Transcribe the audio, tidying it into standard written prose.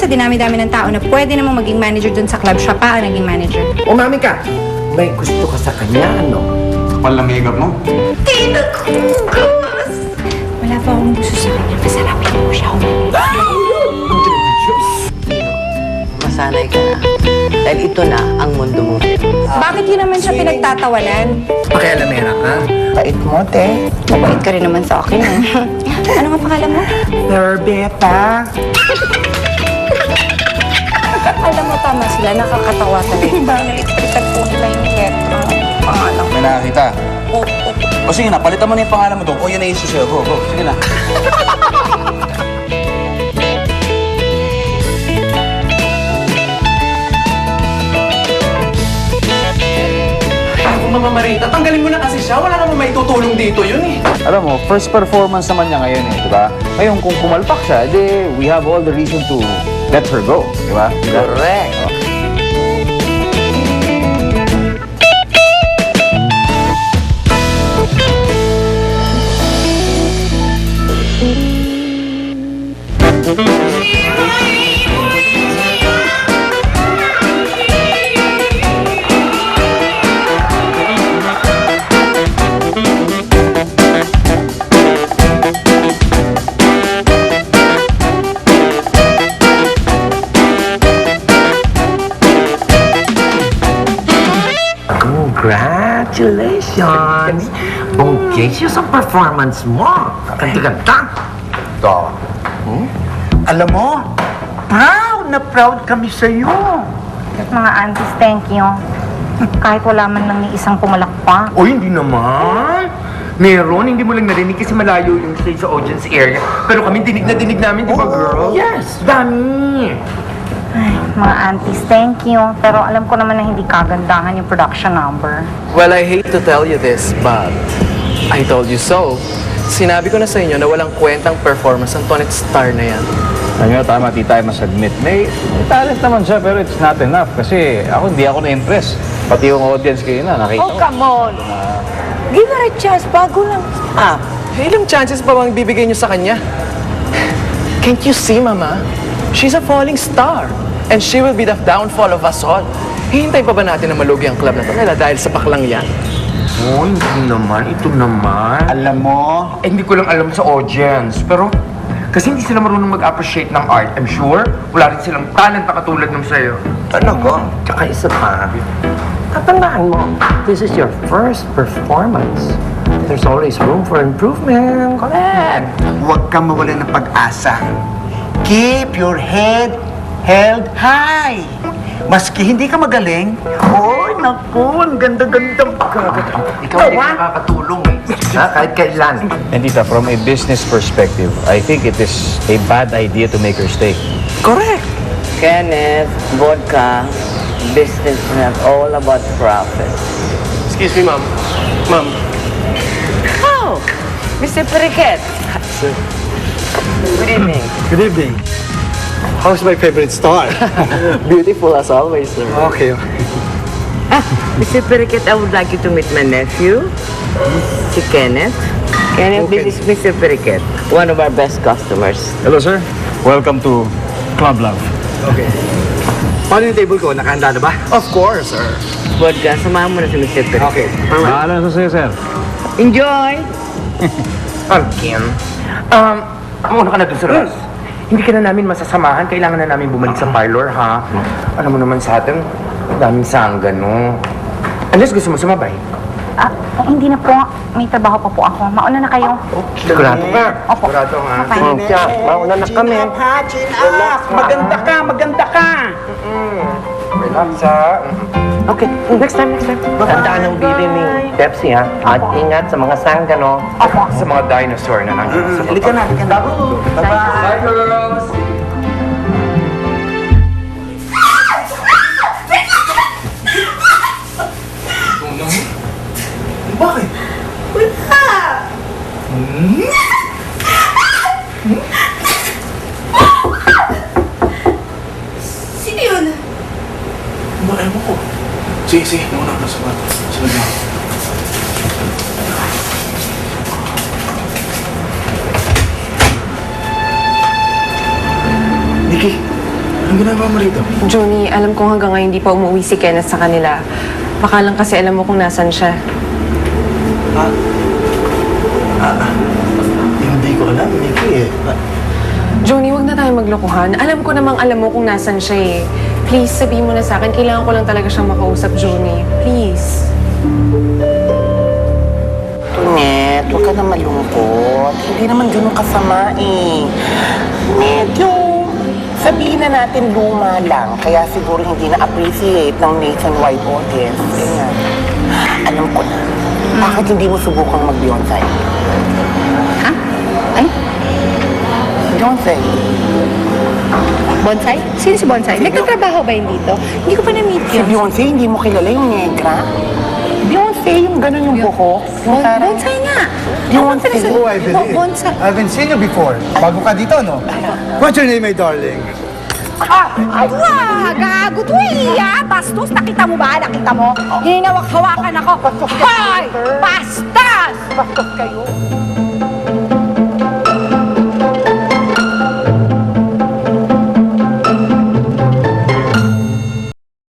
sa dinami-dami ng tao na pwede namang maging manager dun sa club, siya pa ang naging manager. Umami ka! May gusto ka sa kanya, ano? Kapal na makeup mo. Wala pa akong gusto sa kanya. Masarapin mo siya. Masanay ka na. Dahil ito na ang mundo mo. Bakit yun naman siya pinagtatawanan? Pakialamera ka. Pait mo, te. Mabait ka rin naman sa akin. Ano nga pangalan mo? Berbeta. Alam mo, tama sila. Nakakatawa talaga. Nalitritan po nila yung letra. Pangalan. May nakakita. O sige na, palitan mo na yung pangalan mo doon. O yun na yung susil. Go, go. Sige na. Mama Marita, tanggalin mo na kasi siya. Wala namang may tutulong dito yun eh. Alam mo, first performance naman niya ngayon eh, di ba? Ngayon, kung pumalpak siya, edi we have all the reason to let her go, di ba? Correct. Congratulations! Bonggesyo sa performance mo. Ganda-ganda. Ito. Alam mo, proud kami sa'yo. At mga aunties, thank you. Kahit wala man lang ni isang pumalakpak. O, hindi naman. Meron, hindi mo lang narinig kasi malayo yung stage sa audience area. Pero kami dinig na dinig namin, di ba, girl? Yes, dami. Ay, mga aunties, thank you. Pero alam ko naman na hindi kagandahan yung production number. Well, I hate to tell you this, but I told you so. Sinabi ko na sa inyo na walang kwentang performance ang Tonet Star na yan. Ano, tama, tita, I must admit. May talent naman siya, pero it's not enough. Kasi hindi ako na-impress. Pati yung audience kayo na, nakita ko. Come on! Give her a chance. Bago lang. Ilang chances pa bang bibigay niyo sa kanya? Can't you see, Mama? She's a falling star. And she will be the downfall of us all. Hihintay pa ba natin na malugi ang club na to dahil sa paklang yan? Oh, hindi naman. Ito naman. Alam mo, Hindi ko lang alam sa audience. Pero, kasi hindi sila marunong mag-appreciate ng art. I'm sure, wala rin silang talent na katulad ng sa'yo. Talaga? Tsaka isa pa, tatandaan mo, this is your first performance. There's always room for improvement. Correct. huwag kang mawala ng pag-asa. Keep your head held high. Maski hindi ka magaling, Oy, naku, ang ganda-ganda ka. Ikaw hindi ka nakakatulong eh. Kahit kailan. And tita, from a business perspective, I think it is a bad idea to make her stay. Correct. Kenneth, vodka, business is not all about profit. Excuse me, Ma'am. Ma'am. Oh, Mr. Periquet. Good evening. Good evening. How's my favorite star? Beautiful as always, sir. Okay. Mr. Periquet, I would like you to meet my nephew, si Kenneth. Kenneth, this is Mr. Periquet, one of our best customers. Hello, sir. Welcome to Club Love. Okay. Paano yung table ko? Nakahanda na ba? Of course, sir. Vodka, samahan mo na si Mr. Periquet. Okay. Maalam sa sa'yo, sir. Enjoy! Pumpkin. Muna ka na dun sa Ras. Hindi ka na namin masasamahan. Kailangan na namin bumalik sa parlor, ha? Alam mo naman sa atin, ang daming sangga, no? Unless gusto mo sumabay. Hindi na po. May trabaho pa po ako. Mauna na kayo. Sigurado ka? Opo. Sigurado, ha? Okay. Siya, mauna na kami. Relax, maganda ka, maganda ka. Relax, ha? Okay, next time. Tandaan ang bili ni Pepsi, ha? At ingat sa mga sangga, no? Opo. Sa mga dinosaur na nangyari sa halika na, halika na. Bye, girls! Bakit? Sino yun? Ewan ko. Sige, nauna ka sa bata. Sunod na ako. Nikki, Ang ginagawa mo rito? Johnny, alam ko hanggang ngayon hindi pa umuwi si Kenneth sa kanila. Baka lang kasi alam mo kung nasan siya. Hindi ko alam, Nikki eh. Johnny, wag na tayo maglokohan. Alam ko namang alam mo kung nasan siya eh. Please, sabihin mo na sa akin. Kailangan ko lang talaga siyang makausap, Johnny. Please. Net, huwag ka na malungkot. Hindi naman ganun kasama eh. Medyo sabihin na natin luma lang. Kaya siguro hindi na-appreciate ng nationwide audience. Ganyan. Alam ko na. Bakit hindi mo subukang mag-Beyonce? Ha? Ay? Beyonce. Bonsai? Sino si Bonsai? Nagtatrabaho ba yun dito? Hindi ko pa na-meet Si yun. Beyonce, hindi mo kilala yung negra? Beyonce, yung gano'n yung buhok. Yung parang- Bonsai nga. Beyonce. Oh, I believe. Bonsai. I haven't seen you before. Bago ka dito, no? What's your name, my darling? Gago to Bastos, nakita mo ba? Nakita mo? Hinawak-hawakan ako. Hoy! Bastos! Bastos kayo.